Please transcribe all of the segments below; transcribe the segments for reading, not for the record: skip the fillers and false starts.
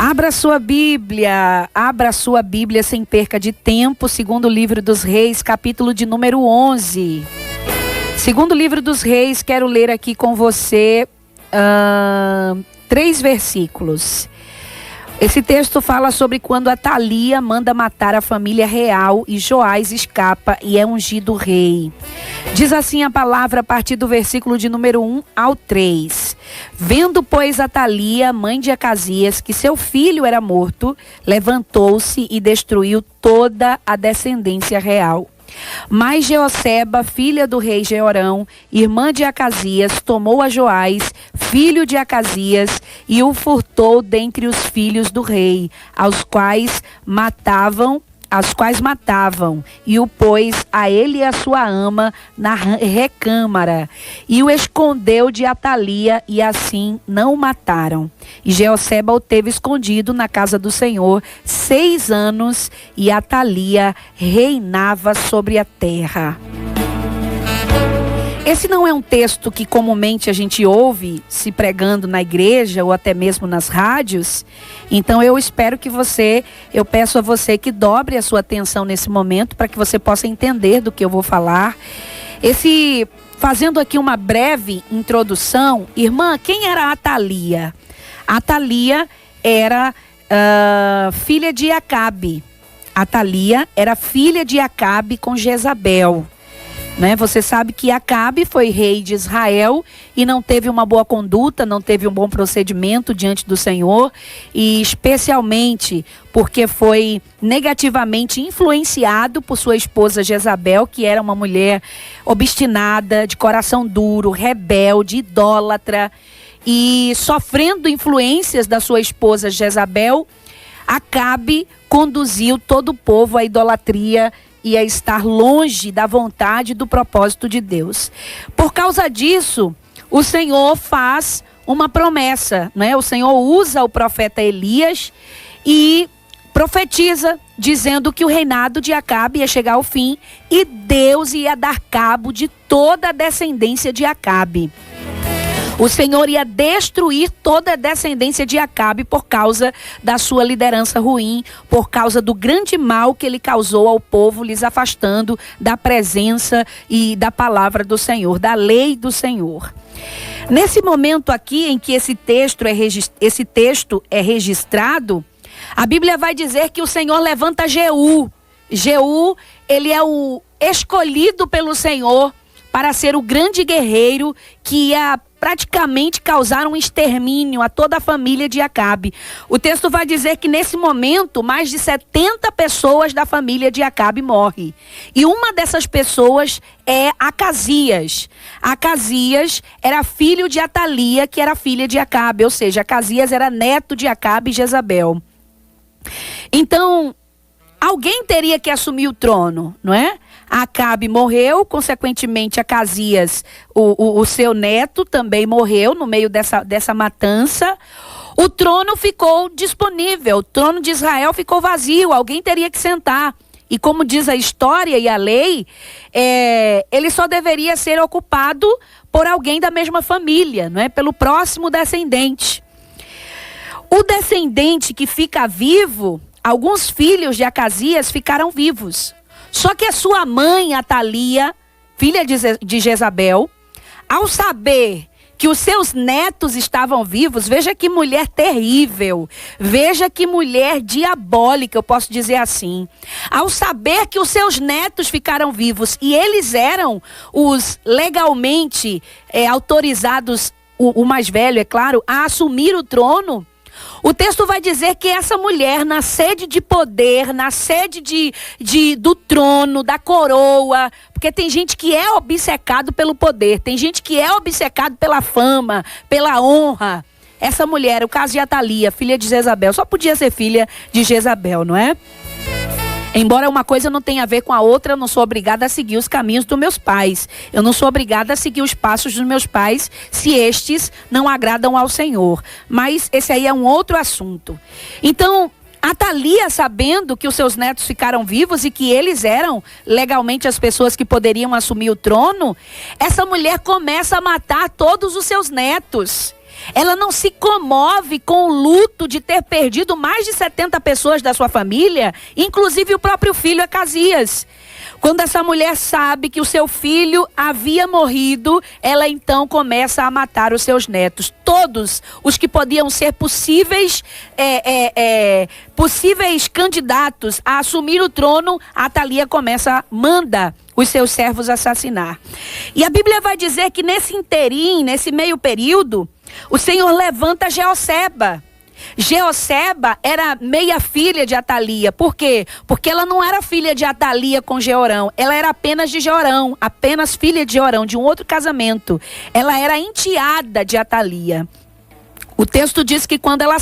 Abra sua Bíblia sem perca de tempo, segundo livro dos Reis, capítulo de número 11. Segundo livro dos Reis, quero ler aqui com você 3 versículos. Esse texto fala sobre quando Atalia manda matar a família real e Joás escapa e é ungido rei. Diz assim a palavra a partir do versículo de número 1 ao 3. Vendo, pois, Atalia, mãe de Acasias, que seu filho era morto, levantou-se e destruiu toda a descendência real. Mas Jeoseba, filha do rei Jeorão, irmã de Acasias, tomou a Joás, filho de Acasias, e o furtou dentre os filhos do rei, aos quais matavam, e o pôs a ele e a sua ama na recâmara, e o escondeu de Atalia, e assim não o mataram. E Jeoseba o teve escondido na casa do Senhor 6 anos, e Atalia reinava sobre a terra. Esse não é um texto que comumente a gente ouve se pregando na igreja ou até mesmo nas rádios. Então eu peço a você que dobre a sua atenção nesse momento para que você possa entender do que eu vou falar. Fazendo aqui uma breve introdução, irmã, quem era Atalia? Atalia era filha de Acabe. Atalia era filha de Acabe com Jezabel. Você sabe que Acabe foi rei de Israel e não teve uma boa conduta, não teve um bom procedimento diante do Senhor, e especialmente porque foi negativamente influenciado por sua esposa Jezabel, que era uma mulher obstinada, de coração duro, rebelde, idólatra, e sofrendo influências da sua esposa Jezabel, Acabe conduziu todo o povo à idolatria e a estar longe da vontade e do propósito de Deus. Por causa disso, o Senhor faz uma promessa, O Senhor usa o profeta Elias e profetiza, dizendo que o reinado de Acabe ia chegar ao fim e Deus ia dar cabo de toda a descendência de Acabe. O Senhor ia destruir toda a descendência de Acabe por causa da sua liderança ruim, por causa do grande mal que ele causou ao povo, lhes afastando da presença e da palavra do Senhor, da lei do Senhor. Nesse momento aqui em que esse texto é registrado, a Bíblia vai dizer que o Senhor levanta Jeú. Jeú, ele é o escolhido pelo Senhor para ser o grande guerreiro que ia praticamente causar um extermínio a toda a família de Acabe. O texto vai dizer que nesse momento mais de 70 pessoas da família de Acabe morrem. E uma dessas pessoas é Acasias. Acasias era filho de Atalia, que era filha de Acabe, ou seja, Acasias era neto de Acabe e Jezabel. Então, alguém teria que assumir o trono, não é? Acabe morreu, consequentemente Acasias, o seu neto, também morreu no meio dessa matança. O trono ficou disponível, o trono de Israel ficou vazio, alguém teria que sentar. E como diz a história e a lei, ele só deveria ser ocupado por alguém da mesma família, não é? Pelo próximo descendente. O descendente que fica vivo, alguns filhos de Acasias ficaram vivos. Só que a sua mãe, Atalia, filha de Jezabel, ao saber que os seus netos estavam vivos, veja que mulher terrível, veja que mulher diabólica, eu posso dizer assim. Ao saber que os seus netos ficaram vivos e eles eram os legalmente autorizados, o mais velho, é claro, a assumir o trono, o texto vai dizer que essa mulher, na sede de poder, na sede do trono, da coroa, porque tem gente que é obcecado pelo poder, tem gente que é obcecado pela fama, pela honra. Essa mulher, o caso de Atalia, filha de Jezabel, só podia ser filha de Jezabel, não é? Embora uma coisa não tenha a ver com a outra, eu não sou obrigada a seguir os caminhos dos meus pais. Eu não sou obrigada a seguir os passos dos meus pais, se estes não agradam ao Senhor. Mas esse aí é um outro assunto. Então, Atalia, sabendo que os seus netos ficaram vivos e que eles eram legalmente as pessoas que poderiam assumir o trono, essa mulher começa a matar todos os seus netos. Ela não se comove com o luto de ter perdido mais de 70 pessoas da sua família, inclusive o próprio filho Acasias. Quando essa mulher sabe que o seu filho havia morrido, ela então começa a matar os seus netos. Todos os que podiam ser possíveis candidatos a assumir o trono, Atalia manda os seus servos assassinar. E a Bíblia vai dizer que nesse interim, nesse meio período, o Senhor levanta Jeosseba. Jeosseba era meia filha de Atalia. Por quê? Porque ela não era filha de Atalia com Jeorão. Ela era apenas de Jeorão, apenas filha de Jeorão, de um outro casamento. Ela era enteada de Atalia. O texto diz que quando ela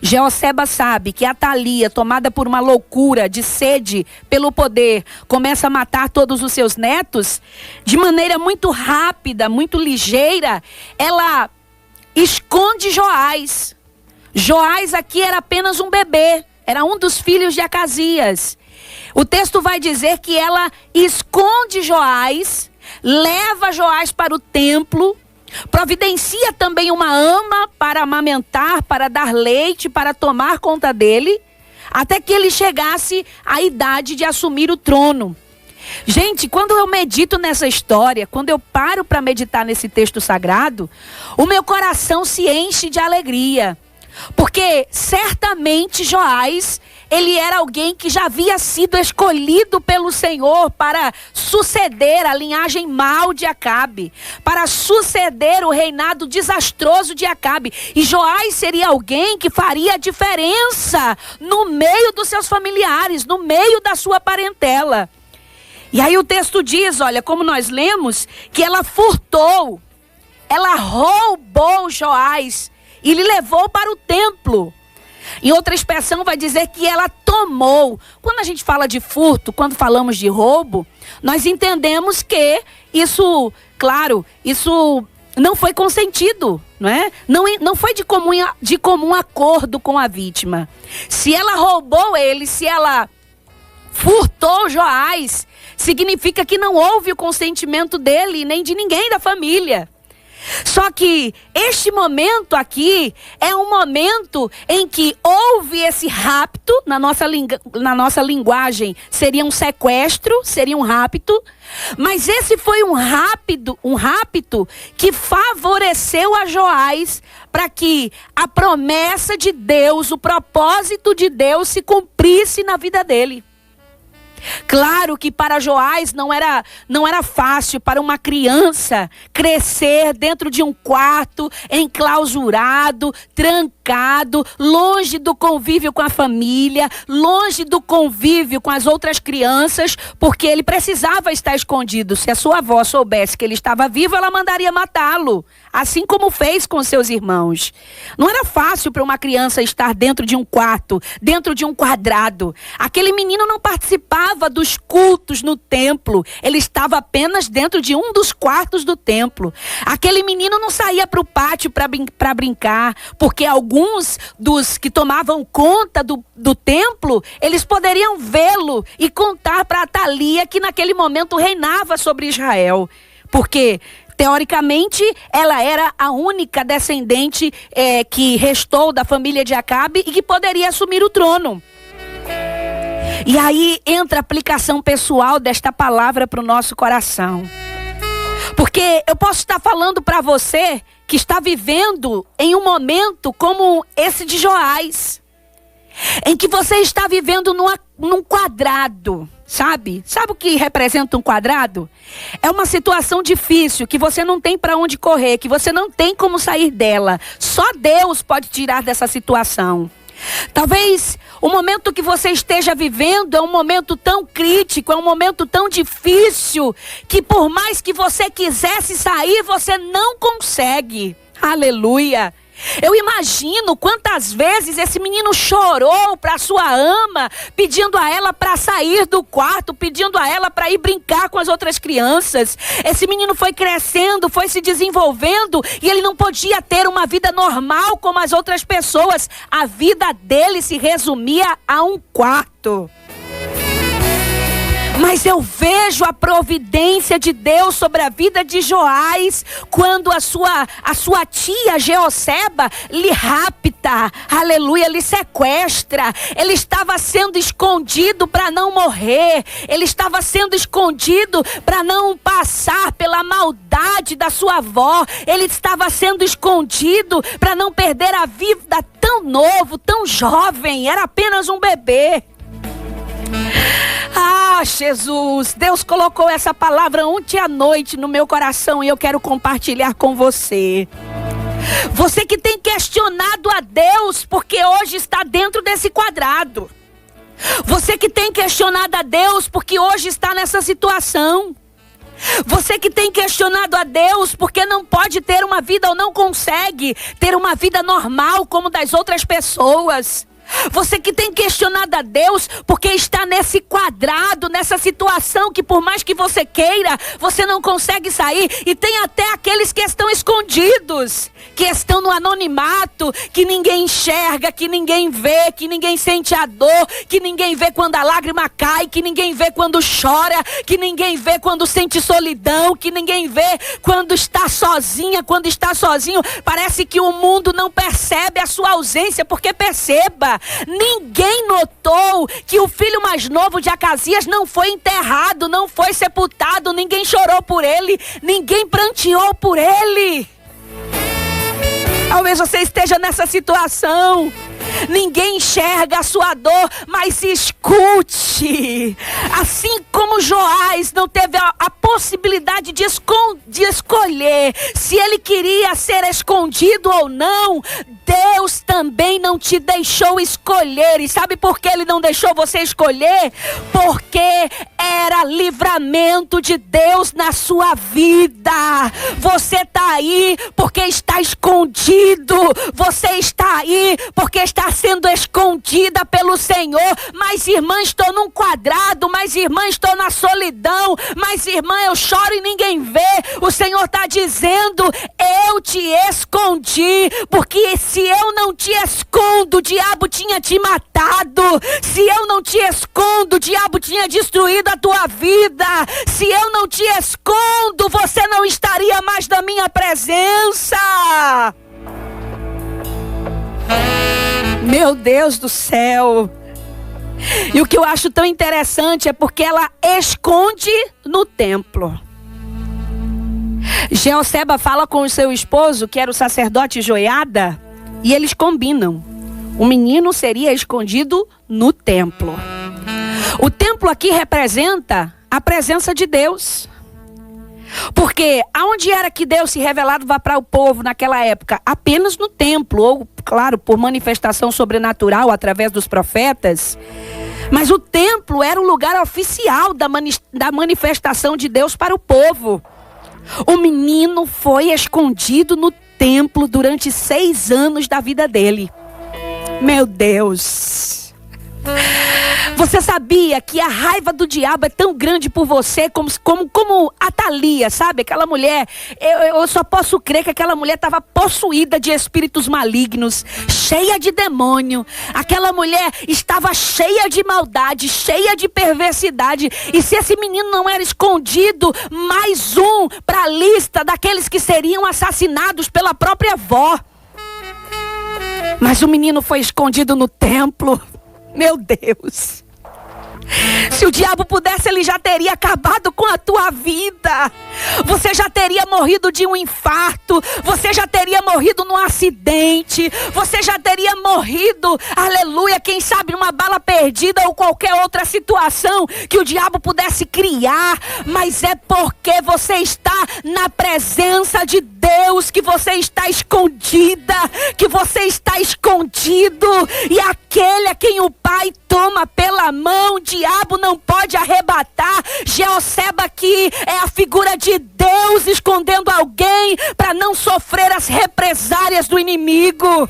Jeosseba sabe que Atalia, tomada por uma loucura de sede pelo poder, começa a matar todos os seus netos, de maneira muito rápida, muito ligeira, ela esconde Joás. Joás aqui era apenas um bebê, era um dos filhos de Acasias. O texto vai dizer que ela esconde Joás, leva Joás para o templo, providencia também uma ama para amamentar, para dar leite, para tomar conta dele, até que ele chegasse à idade de assumir o trono. Gente, quando eu medito nessa história, quando eu paro para meditar nesse texto sagrado, o meu coração se enche de alegria. Porque certamente Joás, ele era alguém que já havia sido escolhido pelo Senhor para suceder a linhagem mau de Acabe, para suceder o reinado desastroso de Acabe. E Joás seria alguém que faria a diferença no meio dos seus familiares, no meio da sua parentela. E aí o texto diz, olha, como nós lemos, que ela furtou, ela roubou Joás e lhe levou para o templo. Em outra expressão vai dizer que ela tomou. Quando a gente fala de furto, quando falamos de roubo, nós entendemos que isso, claro, isso não foi consentido, não é? Não foi de comum acordo com a vítima. Se ela roubou ele, se ela furtou Joás, significa que não houve o consentimento dele, nem de ninguém da família. Só que este momento aqui é um momento em que houve esse rapto, na nossa linguagem seria um sequestro, seria um rapto, mas esse foi um rapto que favoreceu a Joás para que a promessa de Deus, o propósito de Deus se cumprisse na vida dele. Claro que para Joás não era fácil para uma criança crescer dentro de um quarto, enclausurado, trancado, longe do convívio com a família, longe do convívio com as outras crianças, porque ele precisava estar escondido. Se a sua avó soubesse que ele estava vivo, ela mandaria matá-lo, assim como fez com seus irmãos. Não era fácil para uma criança estar dentro de um quarto, dentro de um quadrado. Aquele menino não participava dos cultos no templo, ele estava apenas dentro de um dos quartos do templo. Aquele menino não saía para o pátio para brincar, porque alguns dos que tomavam conta do templo, eles poderiam vê-lo e contar para Atalia que naquele momento reinava sobre Israel, porque teoricamente ela era a única descendente que restou da família de Acabe e que poderia assumir o trono. E aí entra a aplicação pessoal desta palavra para o nosso coração. Porque eu posso estar falando para você que está vivendo em um momento como esse de Joás, em que você está vivendo num quadrado, sabe? Sabe o que representa um quadrado? É uma situação difícil, que você não tem para onde correr, que você não tem como sair dela. Só Deus pode tirar dessa situação. Talvez o momento que você esteja vivendo é um momento tão crítico, é um momento tão difícil, que por mais que você quisesse sair, você não consegue. Aleluia! Eu imagino quantas vezes esse menino chorou para sua ama, pedindo a ela para sair do quarto, pedindo a ela para ir brincar com as outras crianças. Esse menino foi crescendo, foi se desenvolvendo e ele não podia ter uma vida normal como as outras pessoas. A vida dele se resumia a um quarto. Mas eu vejo a providência de Deus sobre a vida de Joás, quando a sua tia Jeoseba lhe rapta, aleluia, lhe sequestra. Ele estava sendo escondido para não morrer, ele estava sendo escondido para não passar pela maldade da sua avó, ele estava sendo escondido para não perder a vida tão novo, tão jovem, era apenas um bebê. Ah, Jesus, Deus colocou essa palavra ontem à noite no meu coração e eu quero compartilhar com você. Você que tem questionado a Deus porque hoje está dentro desse quadrado. Você que tem questionado a Deus porque hoje está nessa situação. Você que tem questionado a Deus porque não pode ter uma vida ou não consegue ter uma vida normal como das outras pessoas. Você que tem questionado a Deus porque está nesse quadrado, nessa situação que por mais que você queira, você não consegue sair. E tem até aqueles que estão escondidos, que estão no anonimato, que ninguém enxerga, que ninguém vê, que ninguém sente a dor, que ninguém vê quando a lágrima cai, que ninguém vê quando chora, que ninguém vê quando sente solidão, que ninguém vê quando está sozinha, quando está sozinho. Parece que o mundo não percebe a sua ausência, porque perceba, ninguém notou que o filho mais novo de Acasias não foi enterrado, não foi sepultado, ninguém chorou por ele, ninguém pranteou por ele. Talvez você esteja nessa situação. Ninguém enxerga a sua dor, mas escute. Assim como Joás não teve a possibilidade de escolher se ele queria ser escondido ou não, Deus também não te deixou escolher. E sabe por que ele não deixou você escolher? Porque era livramento de Deus na sua vida. Você está aí porque está escondido. Você está aí porque está sendo escondida pelo Senhor. Mas irmã, estou num quadrado. Mas irmã, estou na solidão. Mas irmã, eu choro e ninguém vê. O Senhor está dizendo: eu te escondi, porque se eu não te escondo, o diabo tinha te matado. Se eu não te escondo, o diabo tinha destruído a tua vida. Se eu não te escondo, você não estaria mais na minha presença. Meu Deus do céu. E o que eu acho tão interessante é porque ela esconde no templo. Jeoseba fala com o seu esposo, que era o sacerdote Joiada, e eles combinam. O menino seria escondido no templo. O templo aqui representa a presença de Deus. Porque aonde era que Deus se revelava para o povo naquela época? Apenas no templo, ou claro, por manifestação sobrenatural através dos profetas. Mas o templo era o lugar oficial da manifestação de Deus para o povo. O menino foi escondido no templo durante 6 anos da vida dele. Meu Deus! Você sabia que a raiva do diabo é tão grande por você como Atalia, sabe? Aquela mulher, eu só posso crer que aquela mulher estava possuída de espíritos malignos, cheia de demônio. Aquela mulher estava cheia de maldade, cheia de perversidade. E se esse menino não era escondido, mais um para a lista daqueles que seriam assassinados pela própria avó. Mas o menino foi escondido no templo. Meu Deus. Se o diabo pudesse, ele já teria acabado com a tua vida. Você já teria morrido de um infarto. Você já teria morrido num acidente. Você já teria morrido, aleluia, quem sabe numa bala perdida ou qualquer outra situação que o diabo pudesse criar. Mas é porque você está na presença de Deus que você está escondida, que você está escondido. E aquele a quem o Pai toma pela mão, o diabo não pode arrebatar. Jeoseba aqui é a figura de Deus escondendo alguém para não sofrer as represálias do inimigo.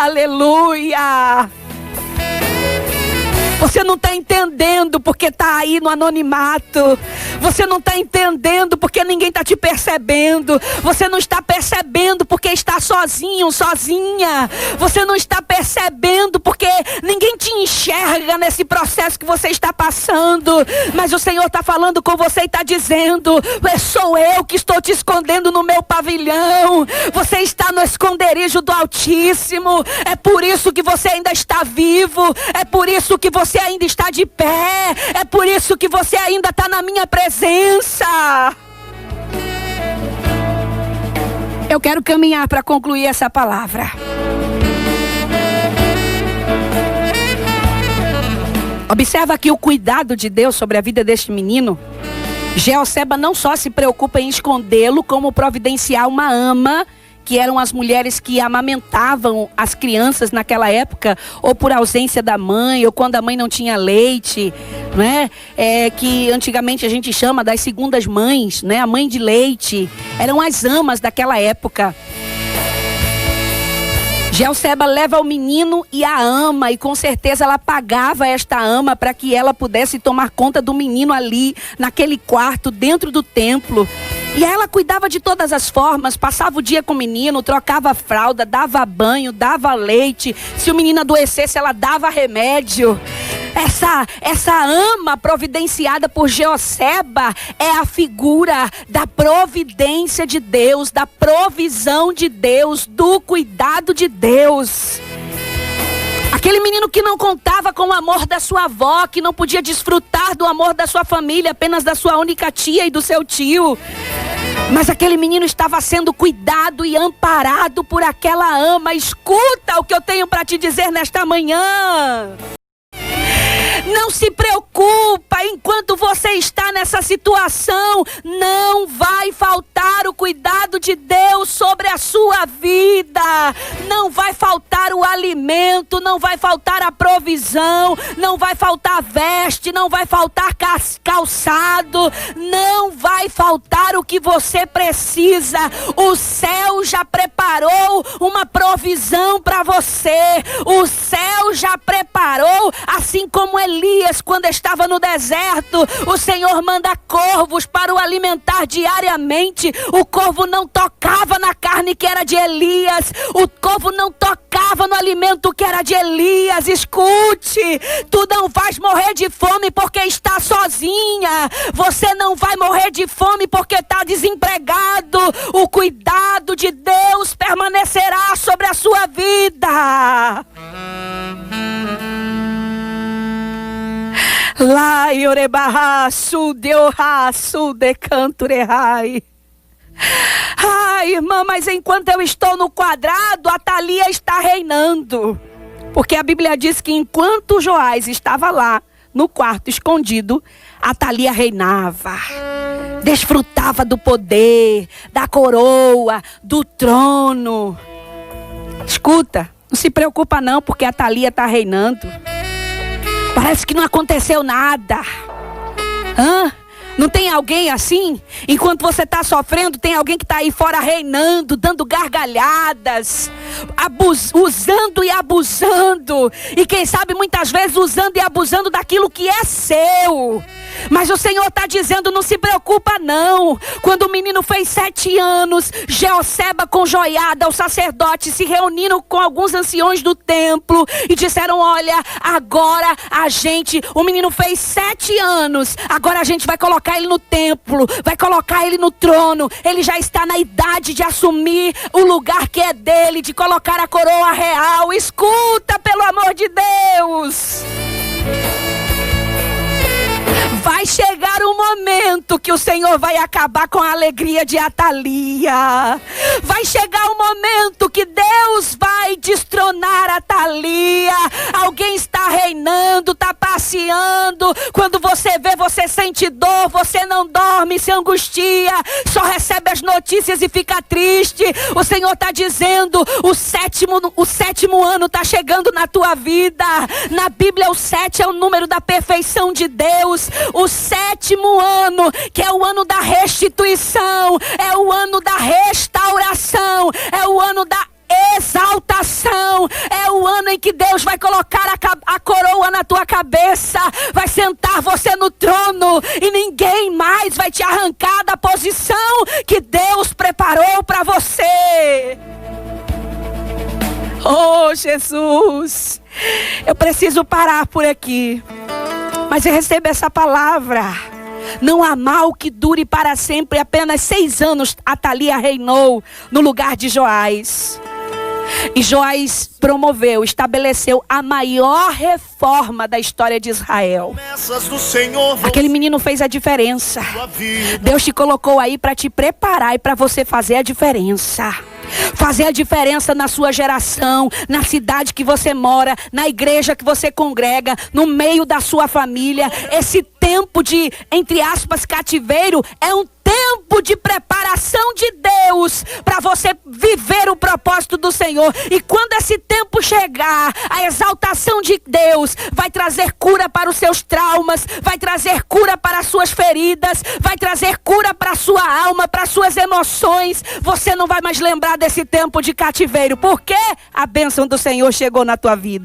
Aleluia! Você não está entendendo porque está aí no anonimato. Você não está entendendo porque ninguém está te percebendo. Você não está percebendo porque está sozinho, sozinha. Você não está percebendo porque ninguém te enxerga nesse processo que você está passando. Mas o Senhor está falando com você e está dizendo: sou eu que estou te escondendo no meu pavilhão. Você está no esconderijo do Altíssimo. É por isso que você ainda está vivo. É por isso que você ainda está de pé. É por isso que você ainda está na minha presença. Eu quero caminhar para concluir essa palavra. Observa aqui o cuidado de Deus sobre a vida deste menino. Jeosseba não só se preocupa em escondê-lo, como providenciar uma ama, que eram as mulheres que amamentavam as crianças naquela época, ou por ausência da mãe, ou quando a mãe não tinha leite, né? Que antigamente a gente chama das segundas mães, né? A mãe de leite. Eram as amas daquela época. Jeosseba leva o menino e a ama, e com certeza ela pagava esta ama para que ela pudesse tomar conta do menino ali, naquele quarto, dentro do templo. E ela cuidava de todas as formas, passava o dia com o menino, trocava a fralda, dava banho, dava leite. Se o menino adoecesse, ela dava remédio. Essa ama providenciada por Jeosseba é a figura da providência de Deus, da provisão de Deus, do cuidado de Deus. Aquele menino que não contava com o amor da sua avó, que não podia desfrutar do amor da sua família, apenas da sua única tia e do seu tio. Mas aquele menino estava sendo cuidado e amparado por aquela ama. Escuta o que eu tenho para te dizer nesta manhã. Não se preocupa, enquanto você está nessa situação, não vai faltar o cuidado de Deus sobre a sua vida. Não vai faltar o alimento, não vai faltar a provisão, não vai faltar veste, não vai faltar calçado, não vai faltar o que você precisa. O céu já preparou uma provisão para você. O céu já preparou, assim como Elias, quando estava no deserto, o Senhor manda corvos para o alimentar diariamente. O corvo não tocava na carne que era de Elias, o corvo não tocava no alimento que era de Elias. Escute, tu não vais morrer de fome porque está sozinha. Você não vai morrer de fome porque está desempregado. O cuidado de Deus permanecerá sobre a sua vida. Lá iorebarra sudeorra sudecanturehai. Ai, irmã, mas enquanto eu estou no quadrado, a Thalia está reinando. Porque a Bíblia diz que enquanto Joás estava lá, no quarto escondido, a Thalia reinava. Desfrutava do poder, da coroa, do trono. Escuta, não se preocupa não, porque a Thalia está reinando. Parece que não aconteceu nada. Não tem alguém assim? Enquanto você está sofrendo, tem alguém que está aí fora reinando, dando gargalhadas, usando e abusando. E quem sabe muitas vezes usando e abusando daquilo que é seu. Mas o Senhor está dizendo, não se preocupa não. Quando o menino fez 7 anos, Jeosseba com Joiada, o sacerdote, se reuniram com alguns anciões do templo e disseram: olha, agora o menino fez 7 anos, agora a gente vai colocar ele no templo, vai colocar ele no trono. Ele já está na idade de assumir o lugar que é dele, de colocar a coroa real. Escuta, pelo amor de Deus. Vai chegar um momento que o Senhor vai acabar com a alegria de Atalia. Vai chegar um momento que Deus vai destronar a Atalia. Alguém está reinando, está passeando. Quando você vê, você sente dor, você não dorme, se angustia, só recebe as notícias e fica triste. O Senhor está dizendo, o sétimo ano está chegando na tua vida. Na Bíblia o 7 é o número da perfeição de Deus. O 7º ano, que é o ano da restituição, é o ano da restauração, é o ano da exaltação, é o ano em que Deus vai colocar a coroa na tua cabeça, vai sentar você no trono e ninguém mais vai te arrancar da posição que Deus preparou para você. Oh, Jesus, eu preciso parar por aqui, mas eu recebo essa palavra. Não há mal que dure para sempre. Apenas 6 anos Atalia reinou no lugar de Joás. E Joás estabeleceu a maior reforma da história de Israel. Aquele menino fez a diferença. Deus te colocou aí para te preparar e para você fazer a diferença. Fazer a diferença na sua geração, na cidade que você mora, na igreja que você congrega, no meio da sua família. Esse tempo de, entre aspas, cativeiro é um tempo de preparação de Deus para você viver o propósito do Senhor. E quando esse tempo chegar, a exaltação de Deus vai trazer cura para os seus traumas, vai trazer cura para as suas feridas, vai trazer cura para a sua alma, para as suas emoções. Você não vai mais lembrar desse tempo de cativeiro, porque a bênção do Senhor chegou na tua vida.